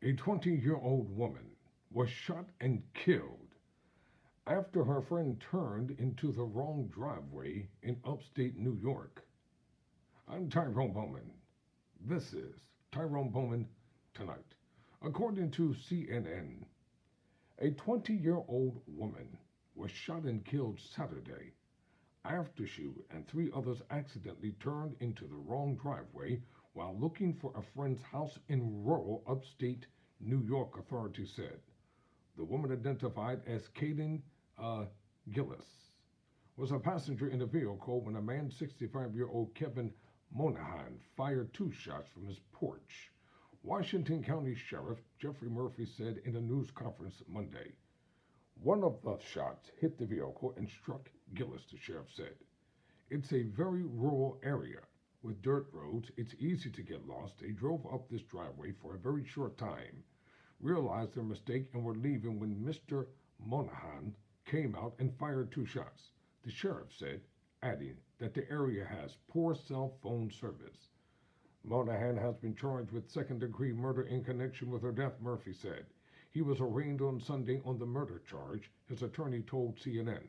A 20-year-old woman was shot and killed after her friend turned into the wrong driveway in upstate New York. I'm Tyrone Bowman. This is Tyrone Bowman Tonight. According to CNN, a 20-year-old woman was shot and killed Saturday after she and three others accidentally turned into the wrong driveway while looking for a friend's house in rural upstate New York, authorities said. The woman, identified as Kaylin Gillis, was a passenger in a vehicle when a man, 65-year-old Kevin Monahan, fired two shots from his porch. Washington County Sheriff Jeffrey Murphy said in a news conference Monday. One of the shots hit the vehicle and struck Gillis, the sheriff said. It's a very rural area with dirt roads. It's easy to get lost. They drove up this driveway for a very short time, realized their mistake, and were leaving when Mr. Monahan came out and fired two shots, the sheriff said, adding that the area has poor cell phone service. Monahan has been charged with second-degree murder in connection with her death, Murphy said. He was arraigned on Sunday on the murder charge, his attorney told CNN.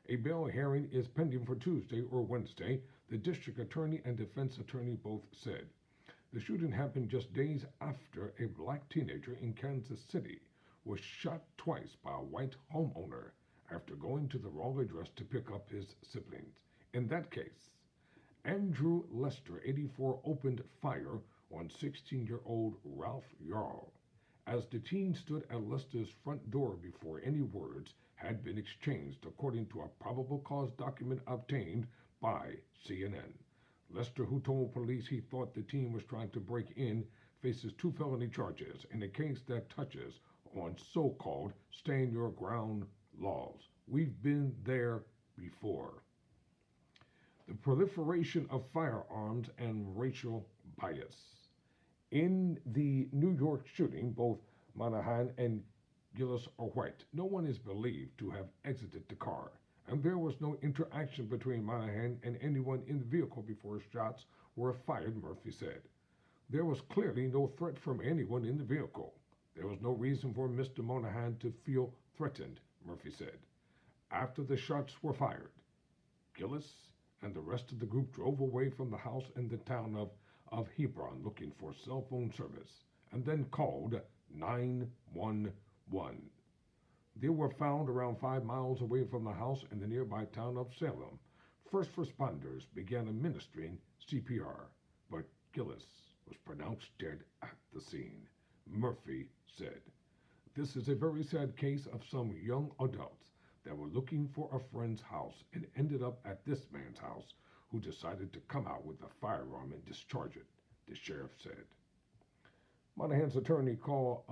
A bail hearing is pending for Tuesday or Wednesday, the district attorney and defense attorney both said. The shooting happened just days after a black teenager in Kansas City was shot twice by a white homeowner after going to the wrong address to pick up his siblings. In that case, Andrew Lester, 84, opened fire on 16-year-old Ralph Yarl as the teen stood at Lester's front door before any words had been exchanged, according to a probable cause document obtained by CNN. Lester, who told police he thought the teen was trying to break in, faces 2 felony charges in a case that touches on so-called stand your ground laws. We've been there before. The proliferation of firearms and racial bias. In the New York shooting, both Monahan and Gillis are white. No one is believed to have exited the car, and there was no interaction between Monahan and anyone in the vehicle before shots were fired, Murphy said. There was clearly no threat from anyone in the vehicle. There was no reason for Mr. Monahan to feel threatened, Murphy said. After the shots were fired, Gillis and the rest of the group drove away from the house in the town of Hebron looking for cell phone service, and then called 911. They were found around 5 miles away from the house in the nearby town of Salem. First responders began administering CPR, but Gillis was pronounced dead at the scene, Murphy said. This is a very sad case of some young adults that were looking for a friend's house and ended up at this man's house, who decided to come out with a firearm and discharge it, the sheriff said. Monahan's attorney, Carl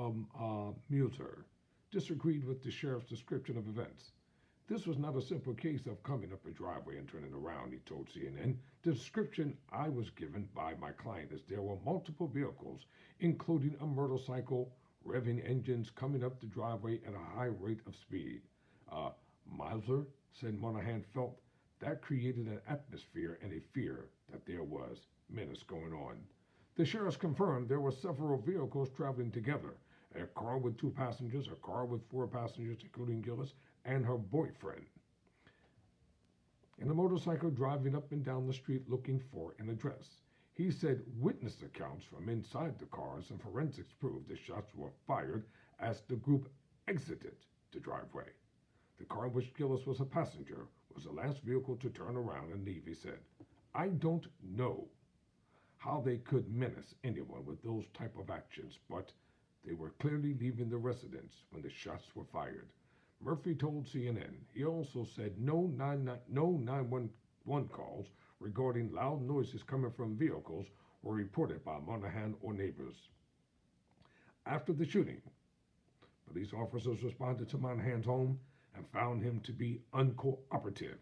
Muser, disagreed with the sheriff's description of events. This was not a simple case of coming up a driveway and turning around, he told CNN. The description I was given by my client is there were multiple vehicles, including a motorcycle, revving engines coming up the driveway at a high rate of speed. Muser said Monahan felt that created an atmosphere and a fear that there was menace going on. The sheriffs confirmed there were several vehicles traveling together, a car with 2 passengers, a car with 4 passengers, including Gillis and her boyfriend, and a motorcycle driving up and down the street looking for an address. He said witness accounts from inside the cars and forensics proved the shots were fired as the group exited the driveway. The car in which Gillis was a passenger was the last vehicle to turn around and leave, he said. I don't know how they could menace anyone with those type of actions, but they were clearly leaving the residence when the shots were fired, Murphy told CNN. He also said no 911 calls regarding loud noises coming from vehicles were reported by Monahan or neighbors. After the shooting, police officers responded to Monahan's home and found him to be uncooperative,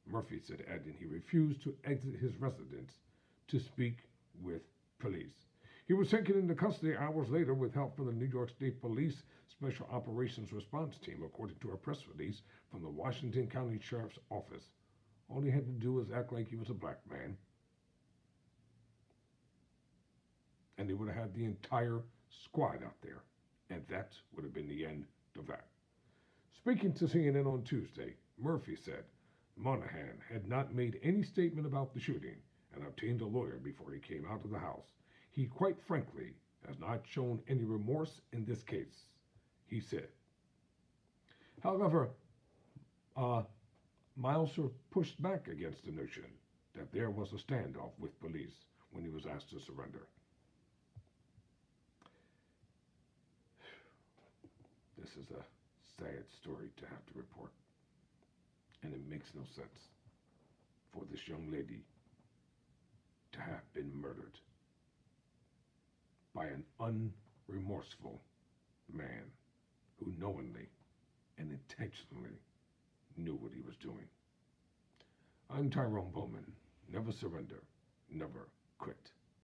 Murphy said, adding he refused to exit his residence to speak with police. He was taken into custody hours later with help from the New York State Police Special Operations Response Team, according to a press release from the Washington County Sheriff's Office. All he had to do was act like he was a black man, and they would have had the entire squad out there, and that would have been the end of that. Speaking to CNN on Tuesday, Murphy said Monahan had not made any statement about the shooting and obtained a lawyer before he came out of the house. He quite frankly has not shown any remorse in this case, he said. However, Milser pushed back against the notion that there was a standoff with police when he was asked to surrender. This is a sad story to have to report, and it makes no sense for this young lady to have been murdered by an unremorseful man who knowingly and intentionally knew what he was doing. I'm Tyrone Bowman. Never surrender, never quit.